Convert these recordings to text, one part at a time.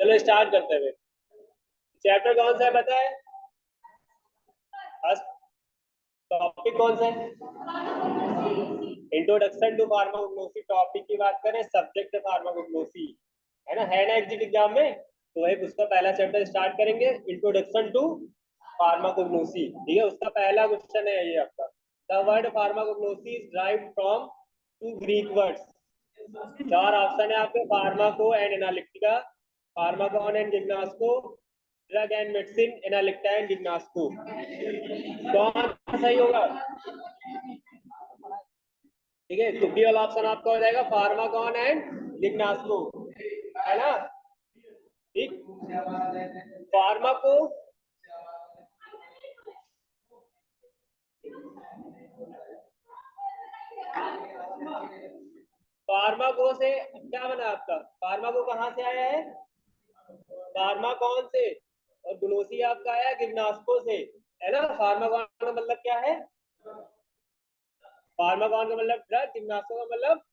चलो स्टार्ट करते हैं। चैप्टर कौन सा है बताए? टॉपिक कौन सा है? इंट्रोडक्शन टू फार्माकोग्नोसी टॉपिक की बात करें, सब्जेक्ट फार्माकोग्नोसी है ना, है ना एग्जिट एग्जाम में। तो वही उसका पहला चैप्टर स्टार्ट करेंगे, इंट्रोडक्शन टू फार्माकोग्नोसी। ठीक है, उसका पहला क्वेश्चन है ये आपका। The word pharmacognosy is derived from two Greek words. चार ऑप्शन है आपके, pharmaco and analytica, pharmakon and gignosco, drug and medicine, analytica and gignosco. कौन सही होगा? ठीक है, तो बी वाला ऑप्शन आपका हो जाएगा फार्माकॉन एंड जिग्नास्को, है ना। ठीक, फार्माको फार्माको से क्या बना आपका? फार्माको कहाँ से आया है? फार्माकॉन से। और ग्नोसी आपका आया जिग्नास्को से, है ना। फार्माकॉन का मतलब क्या है? फार्माकॉन का मतलब ड्रग, जिग्नास्को का मतलब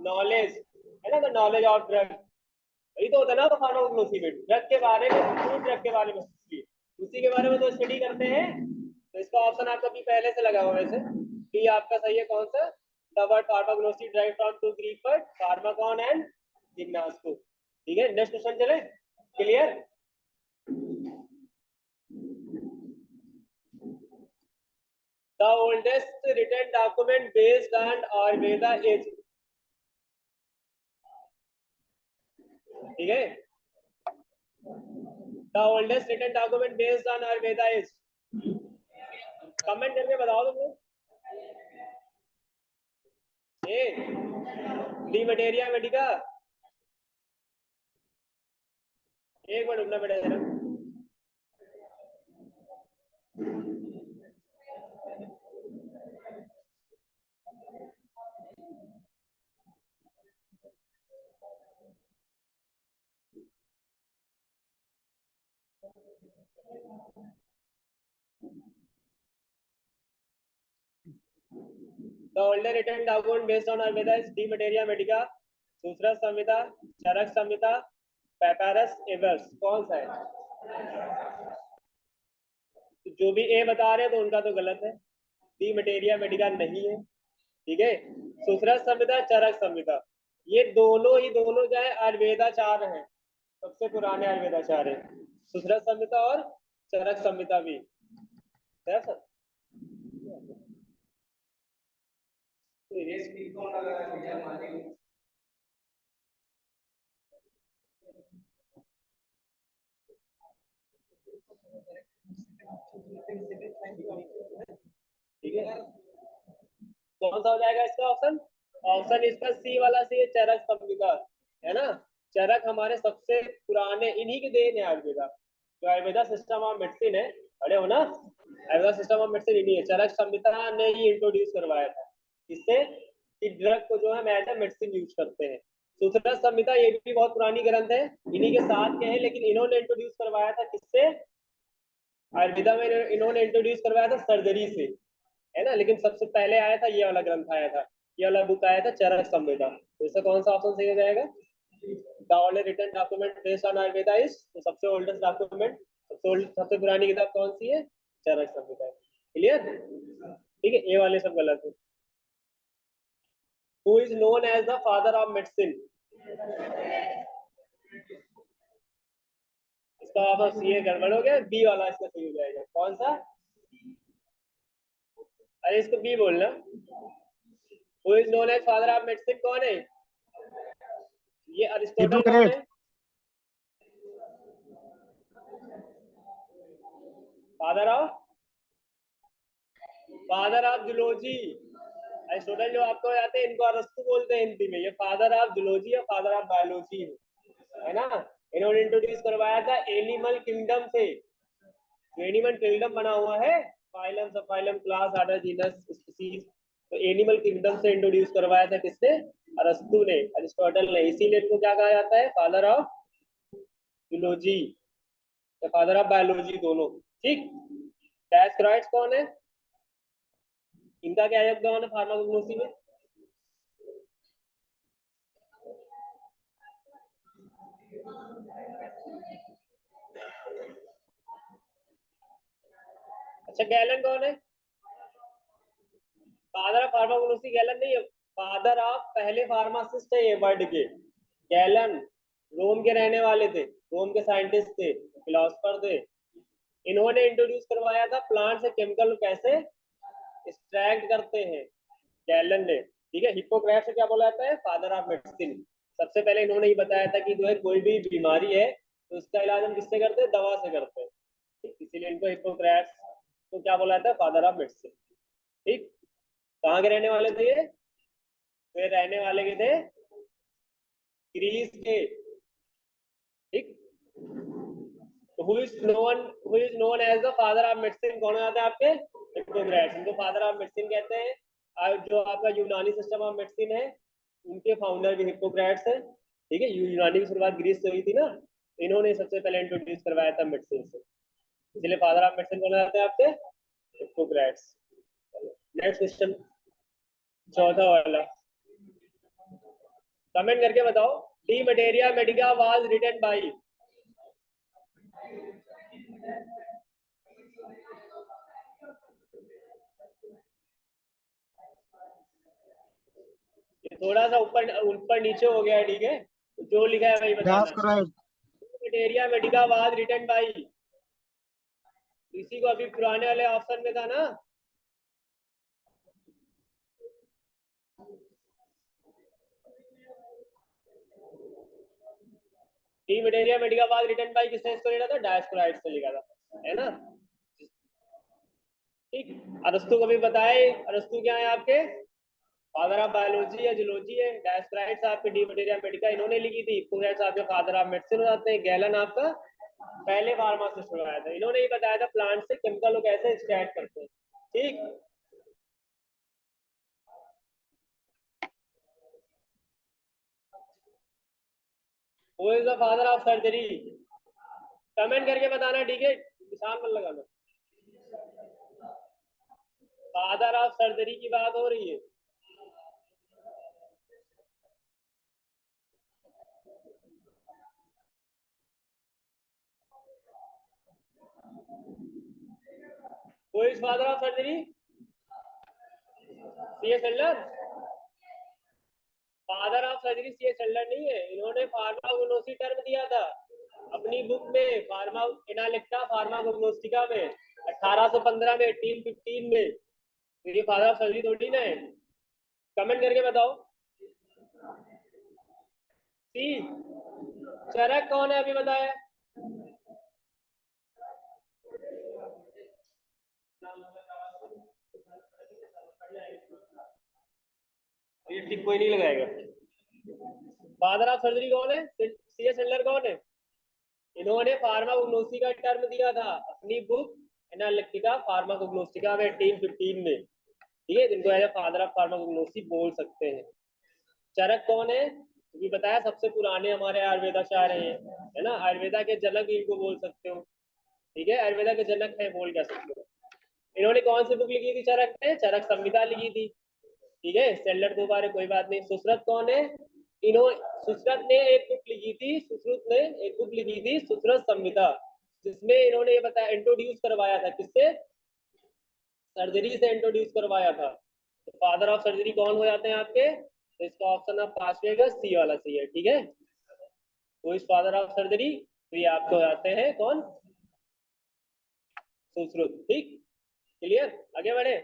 नॉलेज, है ना। तो नॉलेज ऑफ ड्रग, वही तो होता है ना। तो फार्माकोग्नोसी में ड्रग के बारे में, पूरी ड्रग के बारे में उसी के बारे में तो स्टडी करते हैं। तो इसका ऑप्शन आपका भी पहले से लगा हुआ है वैसे। बी आपका सही है। कौन सा? The word pharmacognosy derive from two Greek word pharmakon and gignosco. ठीक है, नेक्स्ट क्वेश्चन चले। Clear? The oldest written document based on Ayurveda is. ठीक है, the oldest written document based on Ayurveda is. Comment करके बताओ तुम लोग। A, De Materia Medica. एक मिनट रुकना पड़ेगा जरा। The older written document based on Ayurveda is De Materia Medica, सूत्र संहिता, चरक संहिता, पैपारस एवर्स। कौन सा है? तो जो भी ए बता रहे हैं तो उनका तो गलत है। डी मटेरिया मेडिका नहीं है। ठीक है, सूत्र संहिता, चरक संहिता, ये दोनों ही दोनों जो है आयुर्वेदाचार हैं, सबसे पुराने आयुर्वेदाचार है। सूत्र संहिता और चरक संहिता भी है सर। ठीक है, कौन सा हो जाएगा इसका ऑप्शन? ऑप्शन इसका सी वाला सी है, चरक संहिता, है ना। चरक हमारे सबसे पुराने, इन्हीं के देन है आयुर्वेदा। जो आयुर्वेदा सिस्टम ऑफ मेडिसिन है, अरे हो ना, आयुर्वेदा सिस्टम ऑफ मेडिसिन इन्हीं है। चरक संहिता ने ही इंट्रोड्यूस करवाया था, इससे कि ड्रग को जो है एज ए मेडिसिन यूज करते हैं। सूत्र संहिता ये भी बहुत पुरानी ग्रंथ है, इन्हीं के साथ के हैं, लेकिन इन्होंने इंट्रोड्यूस करवाया था किससे? आयुर्वेदा में इन्होंने इंट्रोड्यूस करवाया था सर्जरी से, है ना। लेकिन सबसे पहले आया था ये वाला ग्रंथ आया था, ये वाला बुक आया था चरक संहिता। तो इसका कौन सा ऑप्शन सही हो जाएगा? The oldest written document based on Ayurveda is, तो सबसे ओल्डेस्ट डॉक्यूमेंट, सबसे पुरानी किताब कौन सी है? चरक संहिता। क्लियर? ठीक है, ये वाले सब गलत है। Who is known as the father of medicine? इसका ऑप्शन सी है, गड़बड़ हो गया। बी वाला इसका सही हो जाएगा। कौन सा? अरे इसको बी बोलना। Who is known as father of medicine कौन है? ये अरिस्टोटल कौन है? Father of zoology. अरिस्टोटल जो आपको आते हैं, इनको अरस्तु बोलते हैं हिंदी में। ये फादर ऑफ जूलॉजी और फादर ऑफ बायोलॉजी है ना। इन्होंने इंट्रोड्यूस करवाया था एनिमल किंगडम से। जो एनिमल किंगडम बना हुआ है, फाइलम, सब phylum, class, order, genus, species, तो एनिमल किंगडम से इंट्रोड्यूस करवाया था किसने? अरस्तु ने, अरिस्टोटल ने। इसीलिए इनको क्या कहा जाता है? फादर ऑफ जूलॉजी या फादर ऑफ बायोलॉजी, दोनों। ठीक, डैशक्राइड्स कौन है? इनका क्या योगदान है फार्माकोग्नोसी में? अच्छा गैलन कौन है? फादर ऑफ फार्माकोलॉजी गैलन नहीं है, फादर ऑफ पहले फार्मासिस्ट है ये वर्ड के। गैलन रोम के रहने वाले थे, रोम के साइंटिस्ट थे, फिलोसफर थे। इन्होंने इंट्रोड्यूस करवाया था प्लांट से केमिकल कैसे एक्सट्रैक्ट करते हैं, गैलन ने। ठीक है, हिप्पोक्रेट्स से क्या बोला जाता है? Father of medicine. सबसे पहले इन्होंने ही बताया था कि जो है कोई भी बीमारी है तो उसका इलाज हम किससे करते हैं? दवा से करते हैं। इसीलिए इनको हिप्पोक्रेट्स को क्या बोला जाता है? Father of medicine. ठीक, कहाँ के रहने वाले थे ये? वे रहने वाले के थे ग्रीस के। ठीक, who is known as the father of medicine कौन आता है आपके? हिप्पोक्रेट्स। इनको फादर ऑफ मेडिसिन कहते हैं। और जो आपका यूनानी सिस्टम ऑफ मेडिसिन है उनके फाउंडर भी हिप्पोक्रेट्स है। ठीक है, यूनानी की शुरुआत ग्रीस से हुई थी ना, इन्होंने सबसे पहले इंट्रोड्यूस करवाया था मेडिसिन से, इसलिए फादर ऑफ मेडिसिन कौन आते हैं आपके? हिप्पोक्रेट्स। नेक्स्ट क्वेश्चन, चौथा वाला, कमेंट करके बताओ। De Materia Medica was written by. थोड़ा सा ऊपर ऊपर नीचे हो गया है। ठीक है, जो लिखा है वही बताना। Materia Medica was written by, इसी को अभी पुराने वाले ऑप्शन में था ना। De Materia Medica was written by किसने इसको लिखा था? डायस्कोराइड्स ने लिखा था, है ना। ठीक, अरस्तु को भी बताए, अरस्तु क्या है आपके? फादर ऑफ बायोलॉजी या जूलॉजी है। डायस्कोराइड्स आपके डी मटेरिया मेडिका इन्होंने लिखी थी। हिप्पोक्रेट्स आपके फादर ऑफ मेडिसिन हो जाते हैं। गैलन आपका पहले फार्मासिस्ट बनाया था, इन्होंने ही बताया था प्लांट से केमिकल कैसे एक्सट्रैक्ट करते हैं। ठीक, who is the father of surgery? Comment करके बताना। ठीक है, निशान मत लगाना। फादर ऑफ सर्जरी की बात हो रही है। Who is father of surgery? C S Elder. Father of surgery C S Elder नहीं है, इन्होंने फार्माकोग्नोसी टर्म दिया था अपनी बुक में, फार्मा इनालिक्टा फार्माकोग्नोस्टिका में 1815 में, 1815 में। तो ये फादर ऑफ सर्जरी थोड़ी ना है। कमेंट करके बताओ। सी, चरक कौन है अभी बताया? ये टिक कोई नहीं लगाएगा। फादर ऑफ सर्जरी कौन है? सी एस एल्डर कौन है? इन्होंने फार्माकोग्नोसी का टर्म दिया था अपनी बुक एनालिटिका फार्माकोग्नोस्टिका में 1815 में। ठीक है, जिनको एज फादर ऑफ फार्माकोग्नोसी बोल सकते हैं। चरक कौन है? भी बताया, सबसे पुराने हमारे आयुर्वेदा से आ रहे हैं, है ना। आयुर्वेदा के जनक भी इनको बोल सकते हो। ठीक है, आयुर्वेदा के जनक है बोल कह सकते हो। इन्होंने कौन सी बुक लिखी थी चरक ने? चरक संहिता लिखी थी। ठीक है, स्टैंडर्ड दो बार कोई बात नहीं। सुश्रुत कौन है? इन्होंने सुश्रुत ने एक बुक लिखी थी, सुश्रुत ने एक बुक लिखी थी सुश्रुत संहिता, जिसमें इन्होंने ये बताया, इंट्रोड्यूस करवाया था किससे? सर्जरी से इंट्रोड्यूस करवाया था। तो फादर ऑफ सर्जरी कौन हो जाते हैं आपके? तो इसका ऑप्शन आप पांचवे का सी वाला सही है। ठीक है, वो इस फादर ऑफ सर्जरी, तो ये आपके हो जाते हैं कौन? सुश्रुत। ठीक, क्लियर, आगे बढ़े।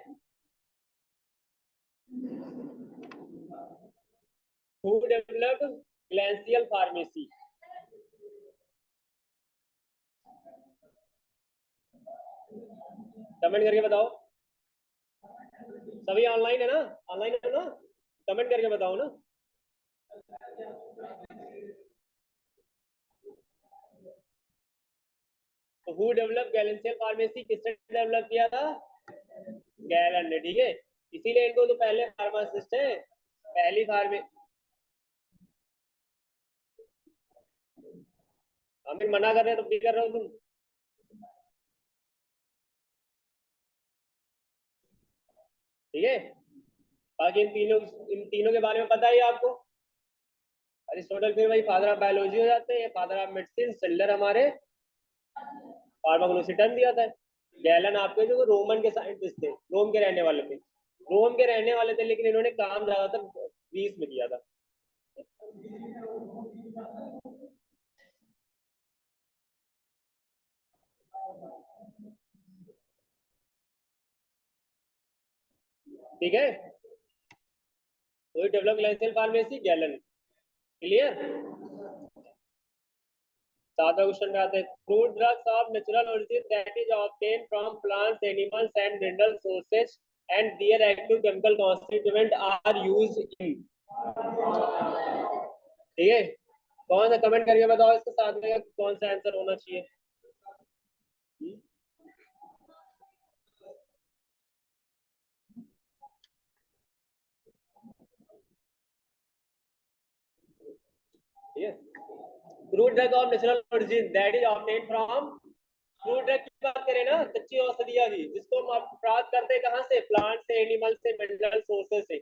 Who developed galenical pharmacy? Comment करके बताओ। सभी ऑनलाइन है ना? ऑनलाइन है ना? कमेंट करके बताओ ना। तो हु डेवलप गैलेंशियल फार्मेसी, किसने डेवलप किया था? गैलन ने। ठीक है, इसीलिए इनको तो पहले फार्मासिस्ट है, पहली फार्मे। हमें मना कर रहे हो तो भी कर रहे हो तुम। ठीक है, बाकी इन तीनों के बारे में पता ही आपको। अरिस्टोटल फिर वही फादर ऑफ बायोलॉजी हो जाते हैं, फादर ऑफ मेडिसिन, सिल्डर हमारे फार्माकोलॉजी टर्म दिया था। गैलन आपके जो रोमन के साइंटिस्ट थे, रोम के रहने वाले थे, रोम के रहने वाले थे, लेकिन इन्होंने काम ज्यादातर ग्रीस में किया था। ठीक है, वही develop galenical pharmacy Galen. Clear. सादा क्वेश्चन में आते हैं, crude drugs of natural origin that is obtain from plants, animals and mineral sources and their active chemical constituent are used in. ठीक है, कौन सा कमेंट करके बताओ इसके साथ में कौन सा आंसर होना चाहिए। ठीक है, fruit drug of natural origin that is obtain from, fruit drug की बात करें ना, कच्ची औषधियां भी, जिसको हम प्राप्त करते हैं कहाँ से, प्लांट से, एनिमल से, मिनरल सोर्सेज से,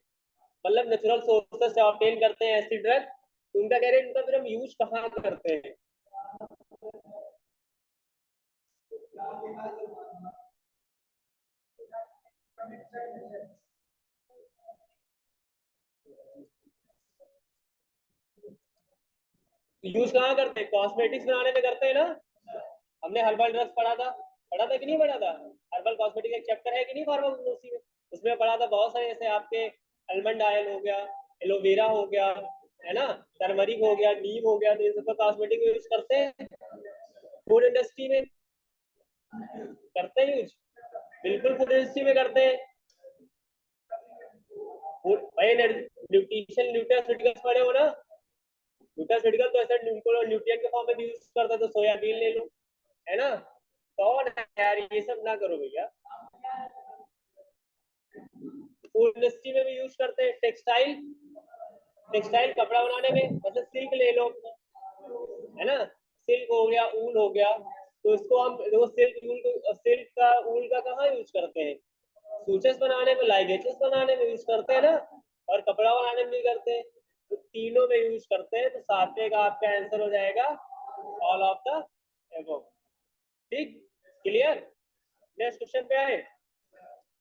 मतलब नेचुरल सोर्सेज से ऑब्टेन करते हैं ऐसी ड्रग। उनका कह रहे हैं, इनका फिर हम यूज कहाँ करते हैं। यूज कहाँ करते हैं, कॉस्मेटिक्स बनाने में करते हैं ना। हमने हर्बल ड्रग्स पढ़ा था कि नहीं पढ़ा था। हर्बल कॉस्मेटिक एक चैप्टर है कि नहीं फार्माकोलॉजी में, उसमें पढ़ा था बहुत सारे, जैसे आपके आलमंड ऑयल हो गया, एलोवेरा हो गया, है ना, टर्मरिक हो गया, नीम हो गया, तो इन सबका कॉस्मेटिक यूज करते हैं फूड इंडस्ट्री में, करते हैं यूज, बिल्कुल फूड इंडस्ट्री में करते हैं। भाई न्यूट्रिशन न्यूट्रास्यूटिकल्स पढ़े हो ना, न्यूट्रास्यूटिकल तो ऐसे उनको न्यूट्रिएंट के फॉर्म में भी यूज करता है, तो सोयाबीन ले लो, है ना। कौन है यार, ये सब ना करो भैया। फूड इंडस्ट्री में भी यूज करते हैं, टेक्सटाइल, टेक्सटाइल कपड़ा बनाने में, मतलब सिल्क ले लो, है ना, सिल्क हो गया, ऊल हो गया, तो इसको हम देखो सिल्क ऊल को, सिल्क का ऊल का कहाँ यूज करते हैं, सूचेस बनाने में, लाइगेजेस बनाने में यूज करते हैं ना, और कपड़ा बनाने में भी करते हैं, तो तीनों में यूज करते हैं, तो सातवें का आपका आंसर हो जाएगा ऑल ऑफ द एबव। ठीक, क्लियर। नेक्स्ट क्वेश्चन पे आए,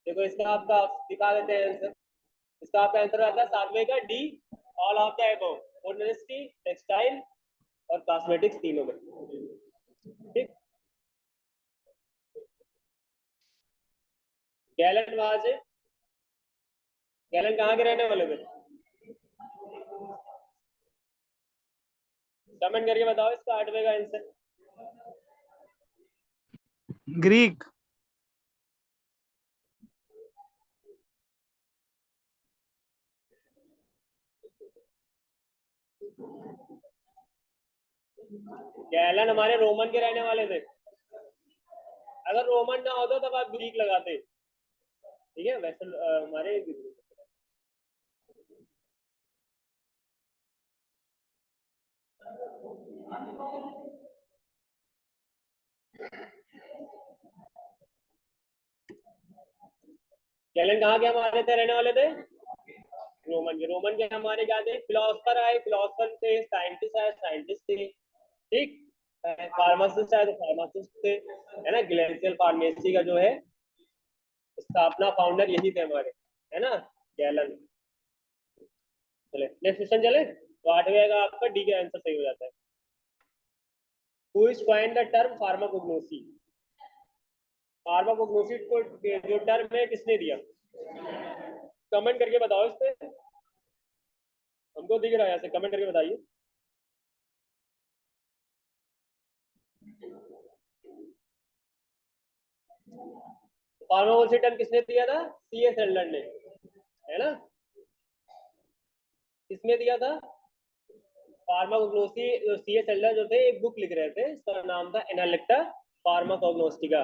देखो इसका आपका दिखा देते हैं आंसर, इसका आपका आंसर आता है सातवें का D, all of the above, industry, textile और कॉस्मेटिक्स तीनों में। ठीक, गैलन वहां से, गैलन कहाँ के रहने वाले थे, कमेंट करके बताओ इसका आठवें का आंसर। ग्रीक। गैलन हमारे रोमन के रहने वाले थे, अगर रोमन ना होता तब आप ग्रीक लगाते। ठीक है, वैसे हमारे गैलन कहाँ के हमारे थे, रहने वाले थे रोमन के। रोमन के हमारे क्या थे, फिलोसफर आए, फिलोसफर थे, साइंटिस्ट आए, साइंटिस्ट थे, ठीक, फार्मासिस्ट आए तो फार्मासिस्ट थे, है ना। ग्लेशियल फार्मेसी का जो है स्थापना, फाउंडर यही थे हमारे, है ना, गैलन। चले नेक्स्ट क्वेश्चन चले, तो आठवें का आपका डी का आंसर सही हो जाता है। Who is coined the term pharmacognosy, pharmacognosy को जो टर्म है किसने दिया, कमेंट करके बताओ इस पे, हमको दिख रहा है ऐसे, कमेंट करके बताइए। फार्माकोग्नोसी टर्म किसने दिया था, सी एस एल्डर ने, है ना। किसने दिया था फार्माकोग्नोसी, जो सी एस एल्डर जो थे, एक बुक लिख रहे थे, इसका नाम था एनालिक्टा फार्माकोग्नोस्टिका,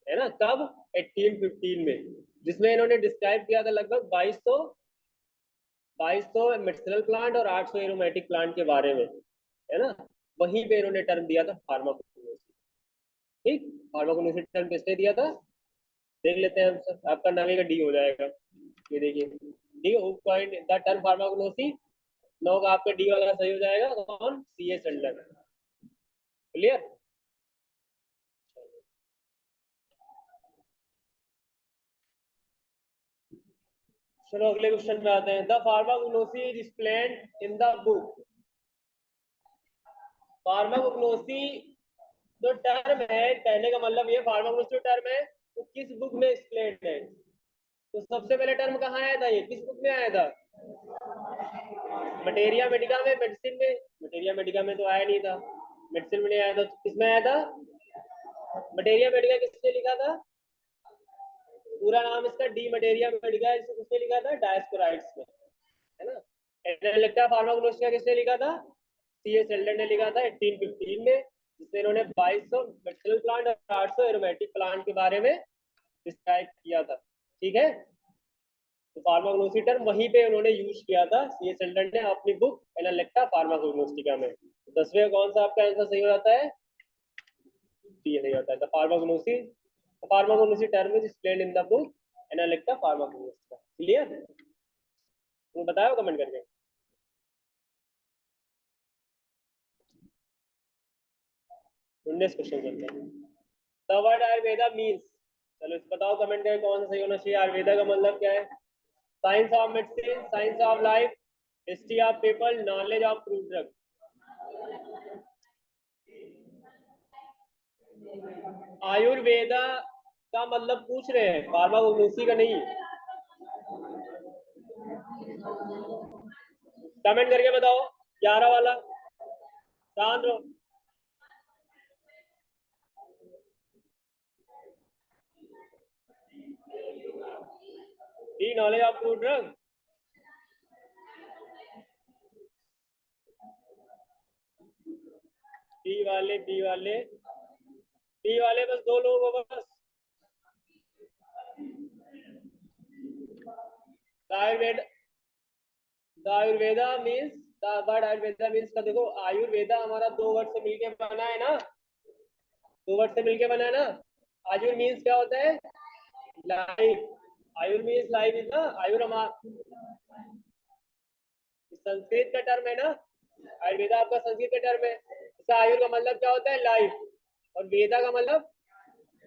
है ना, कब 1815 में, जिसमें इन्होंने डिस्क्राइब किया था लगभग 2200 मेडिसिनल प्लांट और 800 एरोमेटिक प्लांट के बारे में, है ना। वहीं पे इन्होंने टर्म दिया था फार्माकोग्नोसी। ठीक, फार्माकोग्नोसी टर्म किसने दिया था, देख लेते हैं हम सब, आपका नवे का डी हो जाएगा। ये देखिए, D who coined the term pharmacognosy, 9 का आपका डी वाला सही हो जाएगा। कौन? C S Elden. क्लियर? चलो अगले क्वेश्चन पे आते हैं। The pharmacognosy is explained in the book. Pharmacognosy जो टर्म है, कहने का मतलब ये फार्माकोग्नोसी टर्म है वो किस बुक में एक्सप्लेन्ड है? तो सबसे पहले टर्म कहाँ आया था? ये किस बुक में आया था? मटेरिया मेडिका में, मेडिसिन में। मटेरिया मेडिका में तो आया नहीं था, मेडिसिन में नहीं आया था, तो किसमें आया था? मटेरिया मेडिका किसने लिखा था? पूरा नाम इसका डी मटेरिया मेडिका, इसको किसने लिखा था? डायस्कोराइड्स में, है ना। एनालिटिका फार्माकोग्नोसिस किसने लिखा था? सी एस एल्डन ने लिखा था 1815 में, जिसमें इन्होंने 2200 मेडिसिनल प्लांट और 800 एरोमेटिक प्लांट के बारे में डिस्क्राइब किया था। ठीक है, तो फार्माकोग्नोसी टर्म वहीं पे उन्होंने यूज किया था सी एस एल्डन ने अपनी बुक एनालिटिका फार्माकोग्नोस्टिका में। 10वें कौन सा आपका आंसर सही हो जाता है? ये नहीं होता है। Pharmacognosy term is explained in the book analytica pharmacognostica. Clear? तुम बताओ कमेंट करके। नेक्स्ट क्वेश्चन चलते हैं। द वर्ड आयुर्वेदा मीन्स, चलो इस बताओ कमेंट करके कौन सा सही होना चाहिए। आयुर्वेदा का मतलब क्या है? Science of medicine, science of life, history of people, knowledge of crude drug. Ayurveda का मतलब पूछ रहे हैं, फार्माकोग्नोसी का नहीं। कमेंट करके बताओ 11 वाला। शांत रहो। D knowledge of crude drug. B वाले, बी वाले, बी वाले बस 2 लोग हो बस। Ayurveda, the Ayurveda means, the word Ayurveda means का देखो, आयुर्वेदा हमारा 2 वर्ड से मिलके बना है ना, 2 वर्ड से मिलके बना है ना। आयुर मीन्स क्या होता है? Life. Ayur means life is ना। आयुर संस्कृत का टर्म है ना, आयुर्वेदा आपका संस्कृत का टर्म है। इसका आयुर का मतलब क्या होता है? लाइफ। और वेदा का मतलब,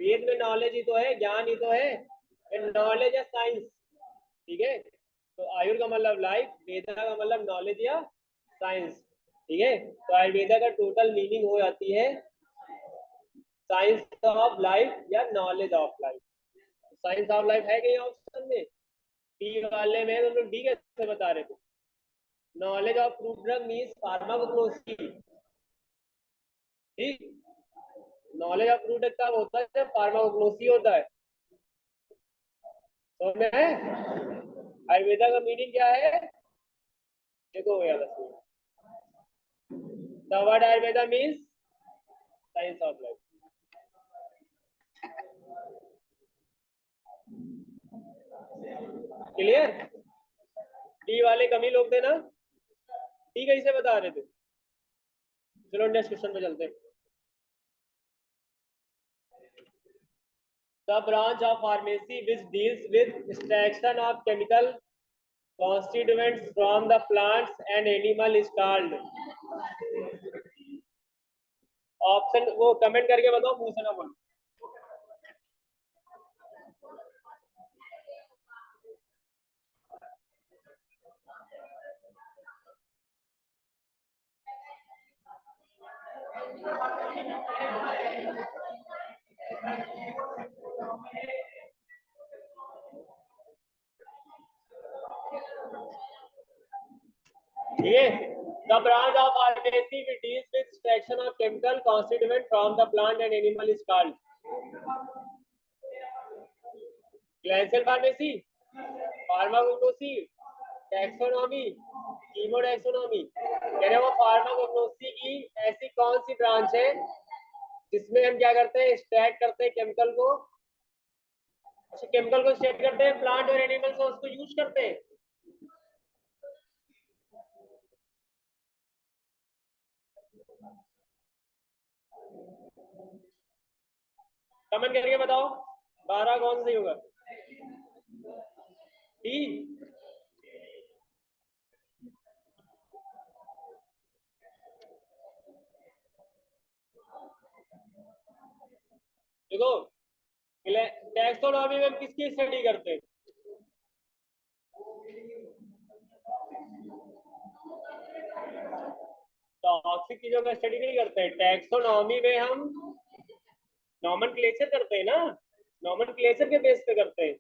वेद में नॉलेज ही तो है, ज्ञान ही तो है, नॉलेज है, साइंस। ठीक है, तो आयुर का मतलब लाइफ, वेदा का मतलब नॉलेज या साइंस। ठीक है, तो आयुर्वेदा का टोटल मीनिंग हो जाती है साइंस ऑफ लाइफ या knowledge of life. Science of life है कहीं ऑप्शन में? डी वाले में तुम लोग डी कैसे बता रहे थे? Knowledge of crude drug means pharmacognosy. ठीक, नॉलेज ऑफ फ्रूट ड्रग कब होता है? जब फार्माकोग्नोसी होता है। समझ में है? आयुर्वेदा का मीनिंग क्या है? देखो भैया, the word Ayurveda means science of life. Clear? D वाले कमी लोग थे ना, डी कैसे बता रहे थे? चलो नेक्स्ट क्वेश्चन पे चलते हैं। The branch of pharmacy which deals with extraction of chemical constituents from the plants and animal is called। Option वो कमेंट करके बताओ, पूछना बोलो। ठीक है, the branch of pharmacy which deals with extraction of chemical constituent from the plant and animal is called। Clinical pharmacy, pharmacognosy, taxonomy, कीमोटैक्सोनॉमी। कह रहे वो फार्माकोग्नोसी की ऐसी कौन सी ब्रांच है जिसमें हम क्या करते हैं? एक्सट्रैक्ट करते हैं केमिकल को। अच्छा, केमिकल को एक्सट्रैक्ट करते हैं प्लांट और एनिमल से, उसको यूज करते हैं। कमेंट करके बताओ 12 कौन सही होगा? डी। देखो टैक्सोनॉमी में हम किसकी स्टडी करते हैं? टॉक्सिक चीजों का स्टडी नहीं करते हैं। टैक्सोनॉमी में हम नॉमेनक्लेचर करते हैं ना, नॉमेनक्लेचर के बेस पे करते हैं।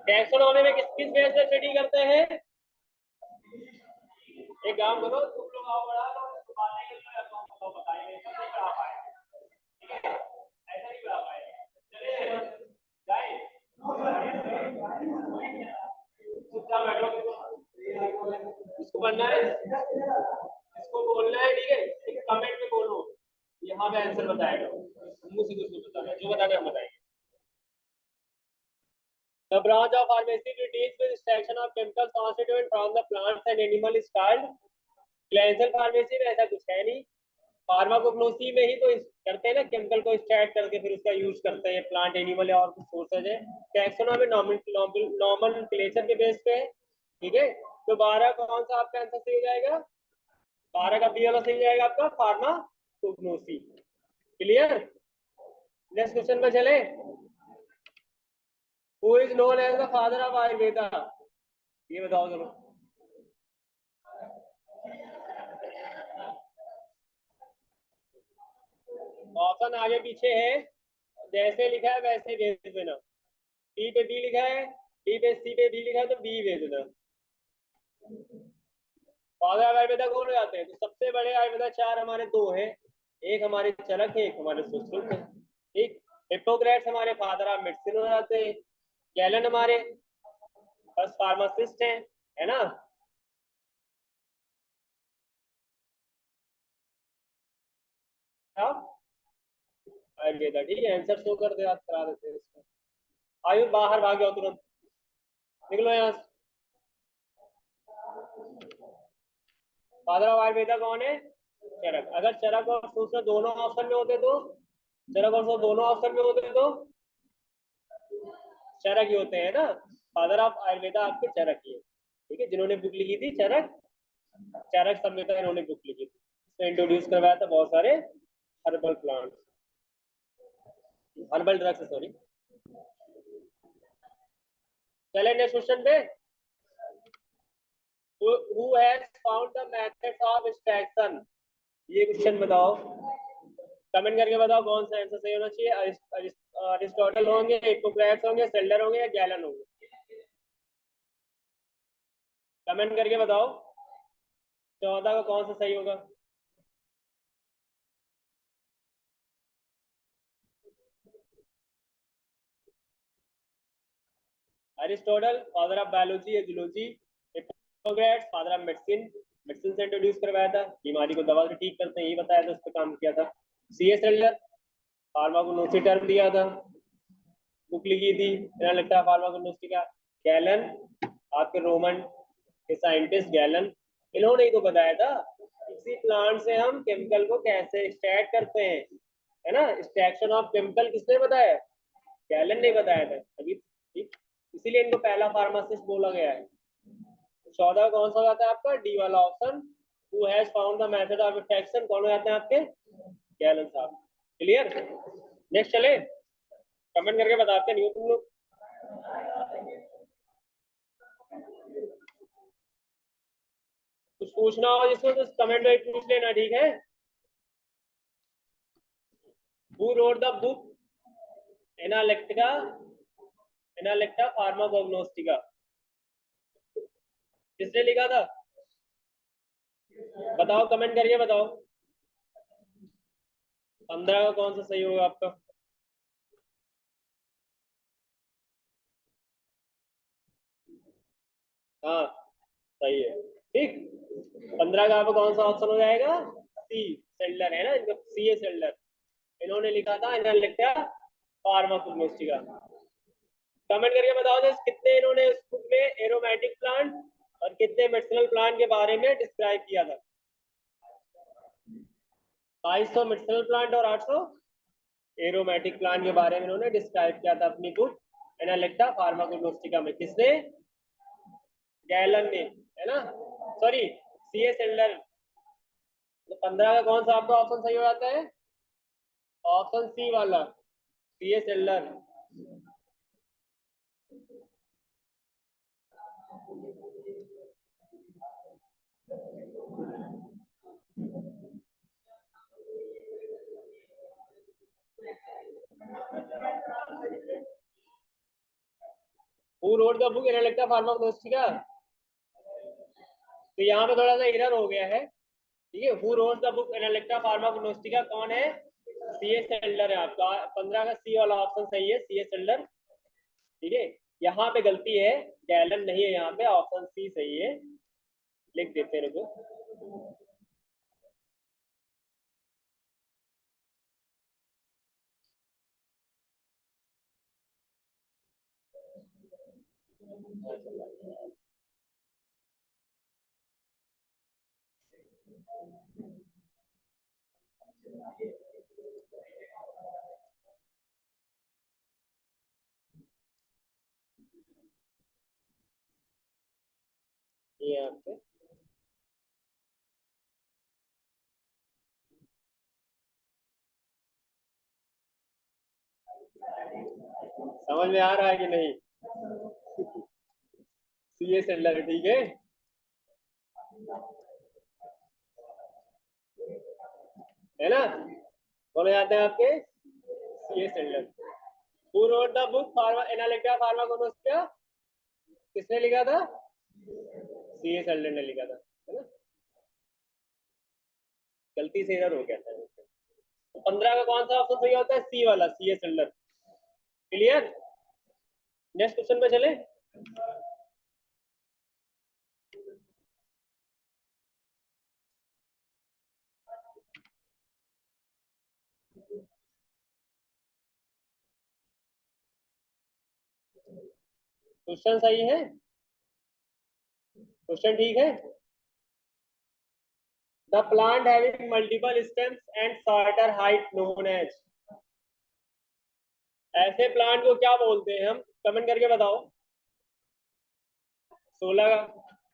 टैक्सोनॉमी में किस बेस पे स्टडी करते हैं? एक काम करो, तुम लोग आओ बड़ा तो बातें कर लो या तो बताइए, ऐसा नहीं पढ़ा पाए, ठीक है, ऐसा नहीं पढ़ा पाए। चलिए गाइस, चुपचाप बैठो, इसको पढ़ना है, इसको बोलना है, ठीक है, एक कमेंट में बोलो, यहाँ पे आंसर बताएगा, मुझसे कुछ नहीं बताना, जो बताना है हम बताएंगे। The branch of pharmacy which deals with extraction of chemical constituent from the plants and animal is called clinical pharmacy में ऐसा कुछ है नहीं। फार्माकोग्नोसी में ही तो करते हैं ना, केमिकल को एक्सट्रैक्ट करके फिर उसका यूज करते हैं, प्लांट एनिमल या और कुछ सोर्सेज है। टैक्सोनॉमी नॉमेनक्लेचर के बेस पे है, ठीक है। तो 12 कौन सा आपका आंसर सही हो जाएगा? 12 का बी वाला सही जाएगा आपका, फार्माकोग्नोसी। क्लियर? नेक्स्ट क्वेश्चन पे चले। Who is known as the father of Ayurveda? ये बताओ चलो। ऑप्शन आगे पीछे है, जैसे लिखा है वैसे भेज देना। डी पे बी लिखा है, डी पे सी पे बी लिखा है तो बी भेज देना। फादर ऑफ आयुर्वेदा कौन हो जाते हैं? तो सबसे बड़े आयुर्वेदा चार हमारे दो हैं, एक हमारे चरक है, एक हमारे सुश्रुत है, ठीक। हिप्पोक्रेट्स हमारे फादर ऑफ मेडिसिन हो जाते हैं। गैलन हमारे फर्स्ट फार्मासिस्ट हैं, है ना। आयुर्वेदा, ठीक है, आंसर शो कर दे, याद करा देते हैं इसको। आयु बाहर भाग जाओ तुरंत, निकलो यहाँ से। फादर ऑफ आयुर्वेदा कौन है? चरक। अगर चरक और सूत्र दोनों ऑप्शन में होते तो, चरक और सूत्र दोनों ऑप्शन में होते तो चरक ही होते हैं ना। फादर ऑफ आयुर्वेदा आपके चरक ही है, ठीक है, जिन्होंने बुक लिखी थी चरक, चरक संहिता इन्होंने बुक लिखी थी, इसमें इंट्रोड्यूस करवाया था बहुत सारे herbal plant, herbal drugs, sorry. चले नेक्स्ट क्वेश्चन पे। Who has found the methods of extraction? ये क्वेश्चन बताओ, कमेंट करके बताओ कौन सा आंसर सही होना चाहिए। अरिस्टोटल होंगे, हिप्पोक्रेट्स होंगे, सेल्डर होंगे या गैलन होंगे? कमेंट करके बताओ 14 का कौन सा सही होगा। अरिस्टोटल फादर ऑफ बायोलॉजी या zoology, Hippocrates father of medicine, medicine से इंट्रोड्यूस करवाया था, बीमारी को दवा से ठीक करते हैं, यही बताया था, उस पर काम किया था। सी.एस. सेल्डर फार्माकोग्नोसी टर्म दिया था, बुक लिखी थी, मेरा लगता है फार्माकोग्नोस्टिक का। गैलन आपके रोमन के साइंटिस्ट गैलन, इन्होंने ही तो बताया था किसी प्लांट से हम केमिकल को कैसे एक्सट्रैक्ट करते हैं, है ना। एक्सट्रैक्शन ऑफ केमिकल किसने बताया? गैलन ने बताया था अभी, ठीक, इसीलिए इनको पहला फार्मासिस्ट बोला गया है। 14 कौन सा हो जाता है आपका? डी वाला option. Who has found the method of extraction, कौन हो जाते हैं आपके? गैलन साहब। क्लियर? नेक्स्ट चले, कमेंट करके बताते नहीं हो तुम लोग। कुछ पूछना हो जिसको तो कमेंट में पूछ लेना, ठीक है। Who wrote the book Analectica, Analecta Pharmacognostica? किसने लिखा था? बताओ, कमेंट करके बताओ 15 का कौन सा सही होगा आपका? हाँ सही है, ठीक। 15 का आपका कौन सा ऑप्शन हो जाएगा? सी सेल्डर, है ना, इनका सी ए सेल्डर, इन्होंने लिखा था एनालेक्टा फार्माकोग्नोस्टिका। कमेंट करके बताओ कितने इन्होंने उस बुक में एरोमेटिक प्लांट और कितने मेडिसिनल प्लांट के बारे में डिस्क्राइब किया था? 2200 मेडिसिनल प्लांट और 800 एरोमेटिक प्लांट के बारे में इन्होंने डिस्क्राइब किया था अपनी बुक एनालेक्टा फार्माकोग्नोस्टिका में। किसने? गैलन ने, है ना, सॉरी CS एल्डर। तो 15 का कौन सा आपका ऑप्शन सही हो जाता है? ऑप्शन सी वाला, CS Elder. Who wrote the book एनालेक्टा फार्माकोग्नोस्टिका? तो यहाँ पे थोड़ा सा एरर हो गया है, ठीक है। हु रोट द बुक एनालेक्टा फार्माकोग्नोस्टिका कौन है? CS एल्डर है आपका। 15 का सी वाला ऑप्शन सही है, CS एल्डर, ठीक है। यहाँ पे गलती है, गैलन नहीं है यहाँ पे, ऑप्शन सी सही है, लिख देते हैं रुको। ये आपके समझ में आ रहा है कि नहीं? CS एल्डर, ठीक है, है ना। कौन जाते हैं आपके? CS Elder. Who wrote the book एनालेक्टा फार्माकोग्नोस्टिका? किसने लिखा था? CS एल्डर ने लिखा था, है ना। गलती से एरर हो गया था। तो 15 का कौन सा ऑप्शन सही होता है? सी वाला, CS Elder. Clear? Next question पे चले। क्वेश्चन सही है, क्वेश्चन ठीक है। The plant having multiple stems and shorter height known as. ऐसे प्लांट को क्या बोलते हैं हम? कमेंट करके बताओ। 16 का।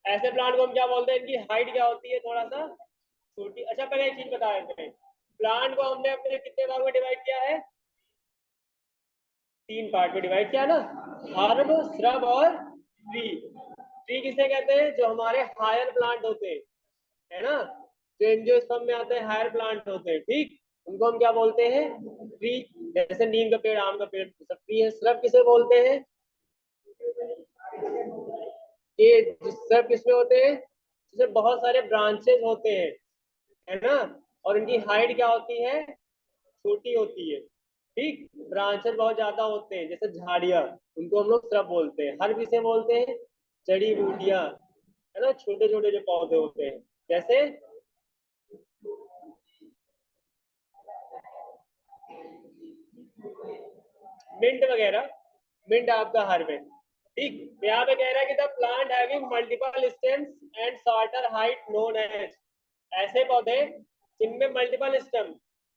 ऐसे प्लांट को हम क्या बोलते हैं? इनकी हाइट क्या होती है? थोड़ा सा छोटी। अच्छा पहले एक चीज बता देते हैं, प्लांट को हमने अपने कितने भाग में डिवाइड किया है? 3 पार्ट में डिवाइड किया ना, हर्ब, श्रब और ट्री। ट्री किसे कहते हैं? जो हमारे हायर प्लांट होते हैं, है ना, जो एंजियोस्पर्म में आते हैं, हायर प्लांट होते हैं, ठीक, उनको हम क्या बोलते हैं? ट्री। जैसे नीम का पेड़, आम का पेड़, सब ट्री है। श्रब किसे बोलते हैं? ये श्रब किसमें होते हैं? जिसमें बहुत सारे ब्रांचेस होते हैं, है ना, और इनकी हाइट क्या होती है? छोटी होती है, ठीक। ब्रांचेस बहुत ज्यादा होते हैं, जैसे झाड़ियां, उनको हम लोग श्रब बोलते हैं। हर किसे बोलते हैं? जड़ी बूटियां, है ना, छोटे छोटे जो पौधे होते हैं, जैसे मिंट वगैरह। मिंट आपका हर्ब है, ठीक। यहाँ पे कह रहा है कि the plant having multiple stems and shorter height known as. ऐसे पौधे जिनमें मल्टीपल स्टेम,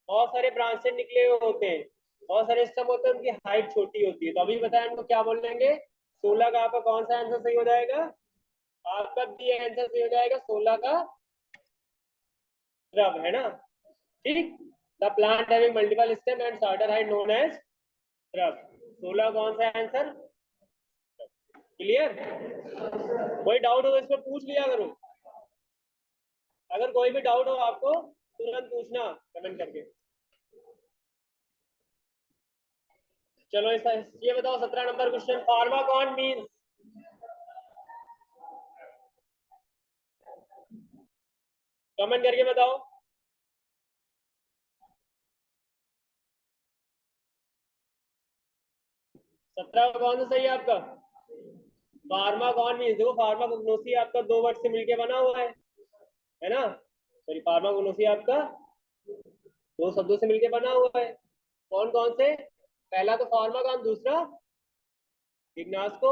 बहुत सारे ब्रांचेस निकले हुए होते हैं, बहुत सारे स्टेम होते हैं, उनकी हाइट छोटी होती है। तो अभी बताया हमको क्या बोल लेंगे? 16 का आपका कौन सा आंसर सही हो जाएगा? आपका बी आंसर सही हो जाएगा, 16 का श्रब, है ना, ठीक। The plant having multiple stem and shorter height known as shrub. 16 कौन सा आंसर? क्लियर? कोई डाउट हो तो इसमें पूछ लिया करो। अगर कोई भी डाउट हो आपको, तुरंत पूछना कमेंट करके। चलो इसका ये बताओ, 17 number question, Pharmacon means. Comment करके बताओ। 17 कौन सा सही है आपका? फार्माकॉन मींस, देखो फार्माकोग्नोसी आपका 2 वर्ड से मिलके बना हुआ है ना, सॉरी, फार्माकोग्नोसी आपका 2 शब्दों से मिलके बना हुआ है। कौन कौन से? पहला तो फार्माकॉन, दूसरा इग्नास्को,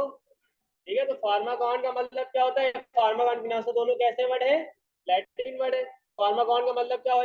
ठीक है, तो फार्माकॉन का मतलब क्या होता है? फार्माकॉन फिनांसो दोनों कैसे वर्ड है? लैटिन वर्ड है। फार्माकॉन का मतलब क्या हो